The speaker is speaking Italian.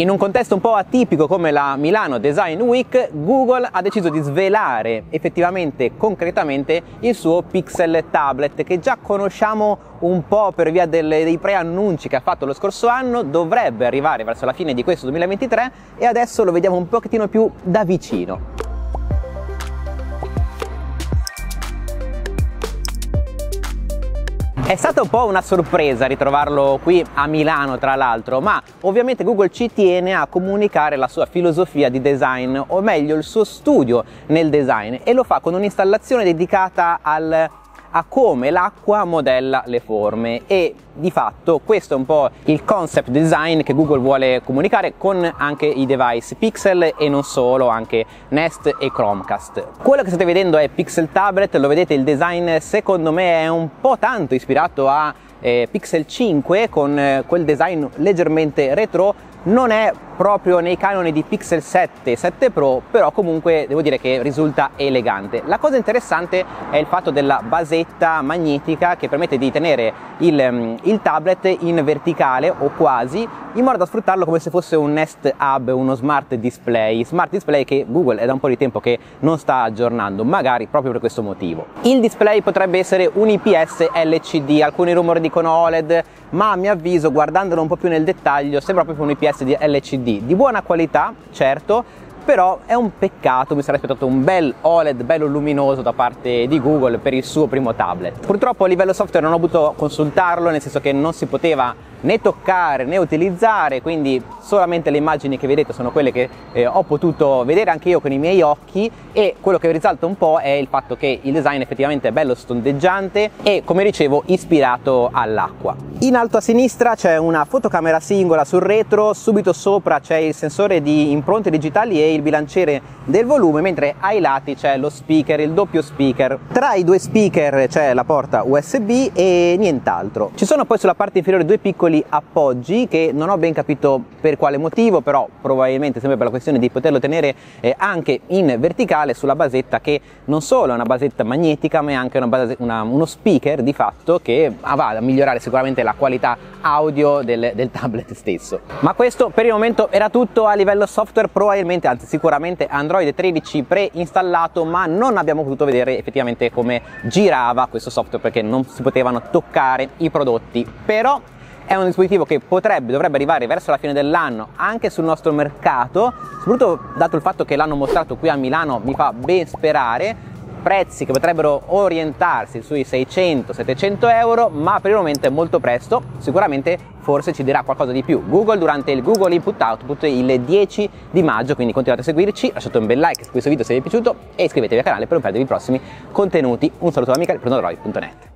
In un contesto un po' atipico come la Milano Design Week, Google ha deciso di svelare effettivamente, concretamente, il suo Pixel Tablet, che già conosciamo un po' per via dei preannunci che ha fatto lo scorso anno. Dovrebbe arrivare verso la fine di questo 2023 e adesso lo vediamo un pochettino più da vicino. È stata un po' una sorpresa ritrovarlo qui a Milano, tra l'altro, ma ovviamente Google ci tiene a comunicare la sua filosofia di design, o meglio il suo studio nel design, e lo fa con un'installazione dedicata a come l'acqua modella le forme. E di fatto questo è un po' il concept design che Google vuole comunicare con anche i device Pixel e non solo, anche Nest e Chromecast. Quello che state vedendo è Pixel Tablet, lo vedete, il design secondo me è un po' tanto ispirato a Pixel 5 con quel design leggermente retro. Non è proprio nei canoni di Pixel 7 e 7 Pro, però comunque devo dire che risulta elegante. La cosa interessante è il fatto della basetta magnetica che permette di tenere il tablet in verticale o quasi, in modo da sfruttarlo come se fosse un Nest Hub, uno smart display che Google è da un po' di tempo che non sta aggiornando, magari proprio per questo motivo. Il display potrebbe essere un IPS LCD, alcuni rumori dicono OLED, ma a mio avviso, guardandolo un po' più nel dettaglio, sembra proprio un IPS di LCD, di buona qualità, certo, però è un peccato, mi sarei aspettato un bel OLED bello luminoso da parte di Google per il suo primo tablet. Purtroppo a livello software non ho potuto consultarlo, nel senso che non si poteva né toccare né utilizzare, quindi solamente le immagini che vedete sono quelle che ho potuto vedere anche io con i miei occhi, e quello che risalta un po' è il fatto che il design effettivamente è bello stondeggiante e, come dicevo, ispirato all'acqua. In alto a sinistra c'è una fotocamera singola sul retro, subito sopra c'è il sensore di impronte digitali e il bilanciere del volume, mentre ai lati c'è lo speaker, il doppio speaker. Tra i due speaker c'è la porta USB e nient'altro. Ci sono poi sulla parte inferiore due piccoli appoggi che non ho ben capito per quale motivo, però probabilmente sempre per la questione di poterlo tenere anche in verticale sulla basetta, che non solo è una basetta magnetica ma è anche uno speaker di fatto che va a migliorare sicuramente la qualità audio del tablet stesso. Ma questo per il momento era tutto a livello software. Probabilmente, anzi sicuramente, Android 13 preinstallato, ma non abbiamo potuto vedere effettivamente come girava questo software perché non si potevano toccare i prodotti. Però è un dispositivo che dovrebbe arrivare verso la fine dell'anno anche sul nostro mercato, soprattutto dato il fatto che l'hanno mostrato qui a Milano mi fa ben sperare. Prezzi che potrebbero orientarsi sui 600-700 euro, ma per il momento è molto presto. Sicuramente forse ci dirà qualcosa di più Google durante il Google Input Output il 10 di maggio, quindi continuate a seguirci, lasciate un bel like su questo video se vi è piaciuto e iscrivetevi al canale per non perdervi i prossimi contenuti. Un saluto da Michele, pronodroid.net.